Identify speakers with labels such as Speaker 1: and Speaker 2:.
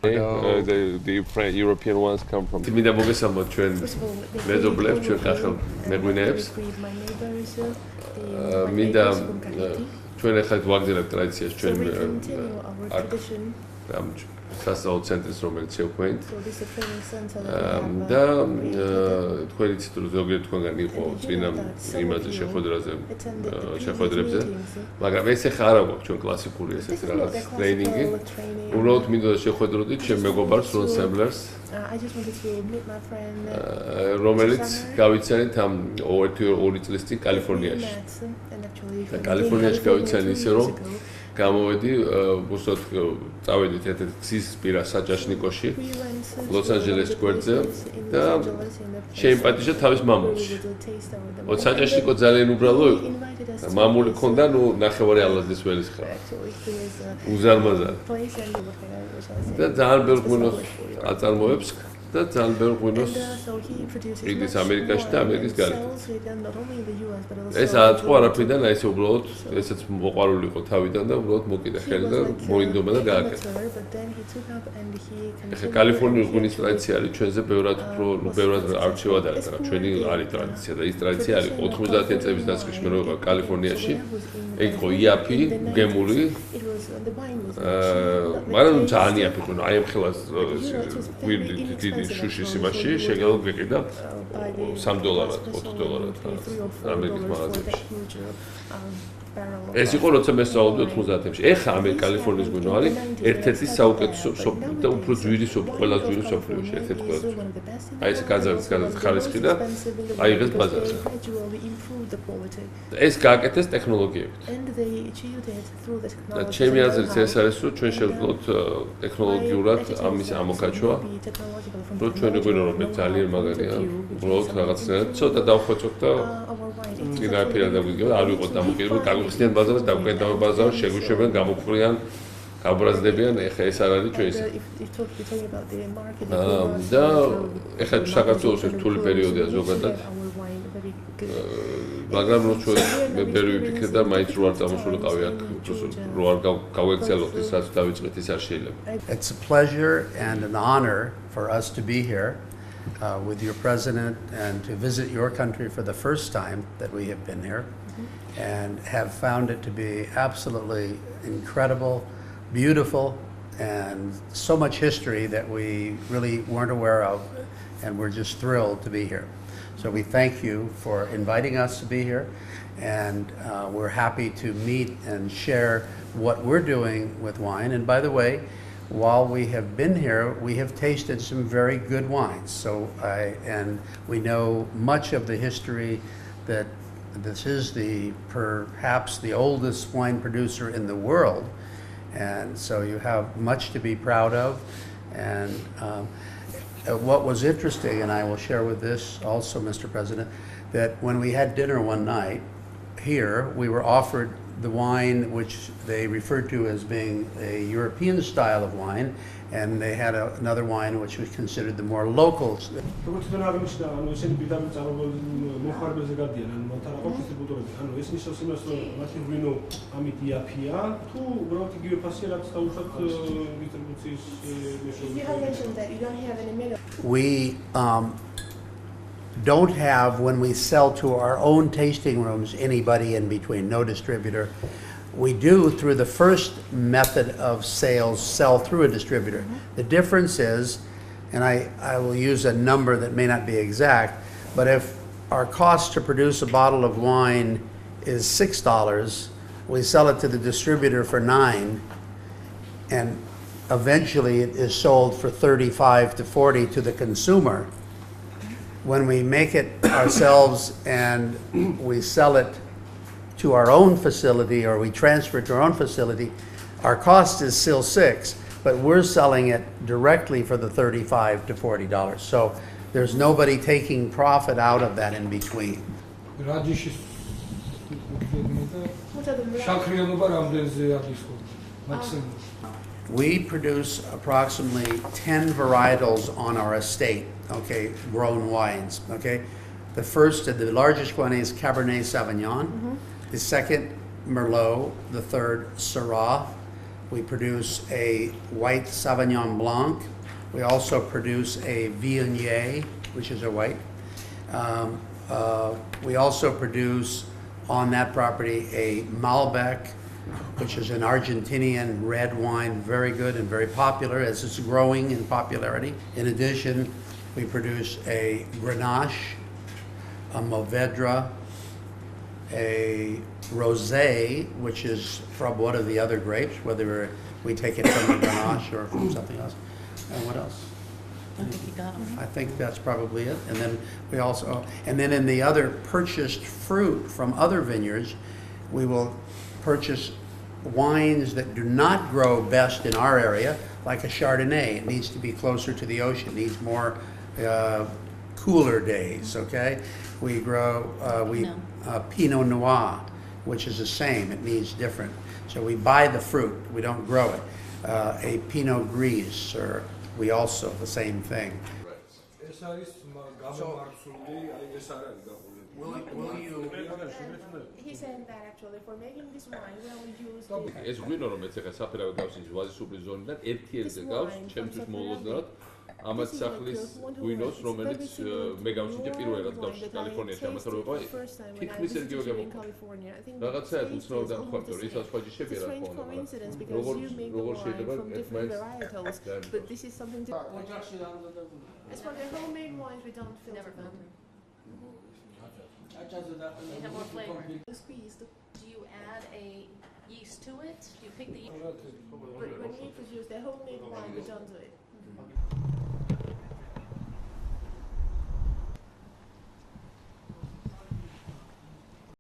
Speaker 1: The European ones come from. მინდა მოგესალმოთ ჩვენ მეზობლებს, ჩვენ კახელ მეღვინეებს. მინდა ჩვენ ახლა ვაგზავნებთ ტრადიციას ჩვენ ამ სასწავლო ცენტრს, რომელიც შევქმნით. და თქვენ იცით რომ ზოგიერთ თქვენგან იყო წინა იმაზე შეხვედრებზე, მაგრამ ეს ახლა არ აქვს ჩვენ კლასიკური ესეთი რაღაც ტრეინინგი. უბრალოდ მინდა შეხვედროდით ჩემ მეგობარს რონ სემლერს, რომელიც გავიცანით ამ 2 წლის წინ კალიფორნიაში. და კალიფორნიაში გავიცანით ისე რომ გამოვედი, უბრალოდ წავედით ერთ-ერთ გზის პირას საჯაშნიკოში, ლოს-ანჯელესის გვერდზე და შეიმპატიჟა თავის მამულში. საჯაშნიკო ძალიან უბრალო იყო. მამული ქონდა, ნახევარი ალაზნის ველის ხარ. უზარმაზარი. და ძალიან ბევრ ღვინოს აწარმოებს და ძალიან ბევრ ღვინოს ყიდის ამერიკაში და ამერიკის გარეთ. ეს აწყო არაფრიდან, აი ესე უბრალოდ ესეც მოყვარული იყო თავიდან და უბრალოდ მოკიდა ხელი და მოინდომა და გააკეთა. ეხლა კალიფორნიის ღვინის ტრადიცია არის ჩვენზე ბევრად არჩევად არის, მაგრამ ჩვენი არის ტრადიცია და ის ტრადიცია არის 90-იან წლების დასაწყისში მე ვიყავ კალიფორნიაში. ეგ იყო იაფი, გემური. მაგრამ ძალიან იაფი ღვინო, აი ამ ხელას დიდი შუშის იმაში შეგელო გიყიდა $3, $4 ამერიკის მაღაზიაში. ეს იყო როცა მე სწავლობდი 90-იანებში. ეხლა კალიფორნიის ღვინო არის ერთ-ერთი საუკეთესო და უფრო ძვირი ყველა ძვირი სოფლიოში, ერთ-ერთი ყველა ძვირი. აი ეს გაძარცვა ხარისხი და აიღეს ბაზარზე. ეს გააკეთეს ტექნოლოგიებით. და ჩემი აზრით ეს არის რომ ჩვენ შევძლოთ ტექნოლოგიურად ამის ამოკაჩვა. რომ ჩვენი ღვინო რომ ძალიან მაგარია, უბრალოდ რაღაცნაირად ცოტა დავხვეწოთ და წინააღმდეგ დაგვიგებთ, არ ვიყოთ დამოკიდებული, გაგვიხსნიან ბაზარს, დაგვკეთებენ ბაზარს, შეგვიშვებენ, გამოყრიან, გაბრაზდებიან, ეხლა ეს არ არის ჩვენ ისე. და ეხლა საქართველოს რთული პერიოდია ზოგადად. მაგრამ რო ჩვენ მე ბევრი ვიფიქრე და მაინც რო არ წამოსულიყავი აქ, რო არ გავეგზავნოთ ის რაც დავიწყეთ, ის არ შეიძლება.
Speaker 2: It's a pleasure and an honor for us to be here with your president and to visit your country for the first time that we have been here and have found it to be absolutely incredible, beautiful, and so much history that we really weren't aware of, and we're just thrilled to be here. So we thank you for inviting us to be here, and we're happy to meet and share what we're doing with wine. And by the way, while we have been here, we have tasted some very good wines. And we know much of the history that this is perhaps the oldest wine producer in the world. And so you have much to be proud of. And what was interesting, and I will share with this also, Mr. President, that when we had dinner one night here, we were offered the wine which they referred to as being a European style of wine, and they had another wine which was considered the more local. We don't have, when we sell to our own tasting rooms, anybody in between, no distributor. We do, through the first method of sales, sell through a distributor. The difference is, and I will use a number that may not be exact, but if our cost to produce a bottle of wine is $6, we sell it to the distributor for $9, and eventually it is sold for $35 to $40 to the consumer. When we make it ourselves and we sell it to our own facility, or we transfer it to our own facility, our cost is still $6, but we're selling it directly for the $35 to $40. So there's nobody taking profit out of that in between. We produce approximately 10 varietals on our estate, okay, grown wines, okay? The largest one is Cabernet Sauvignon. The second, Merlot. The third, Syrah. We produce a white Sauvignon Blanc. We also produce a Viognier, which is a white. We also produce on that property a Malbec, which is an Argentinian red wine, very good and very popular as it's growing in popularity. In addition, we produce a Grenache, a Mourvedre, a Rosé, which is from one of the other grapes, whether we take it from the Grenache or from something else. And what else?
Speaker 3: I think you got 'em.
Speaker 2: I think that's probably it. And then we also, and then in the other purchased fruit from other vineyards, we will purchase wines that do not grow best in our area, like a Chardonnay. It needs to be closer to the ocean, needs more cooler days, okay? We grow Pinot Noir, which is the same, it needs different. So we buy the fruit, we don't grow it. A Pinot Gris, or we also, the same thing. Will you?
Speaker 4: He's saying that actually for making this wine we only use
Speaker 1: ეს ღვინო რომელიც ახლა საფერავი გავს ის ვაზისუბლის ზონიდან ერთ-ერთზე გავს ჩემთვის მოლოდნად ამათ სახლის ღვინოს რომელიც მე გავსინჯე პირველად გავს კალიფორნიაში ამათრობა თითქმის ერგივე გამოგონია რაღაცაა უცნაურიდან ხართ რომ ისაც ხაჯი შეგერა ხოლმე როგორ შეიძლება ერთმანეთს
Speaker 4: but this is something that as for the homemade wines we don't filter them.
Speaker 3: They have more flavor.
Speaker 4: Squeezed.
Speaker 3: Do you add a yeast to it? Do you pick the yeast?
Speaker 4: But when we produce the homemade wine we don't do it.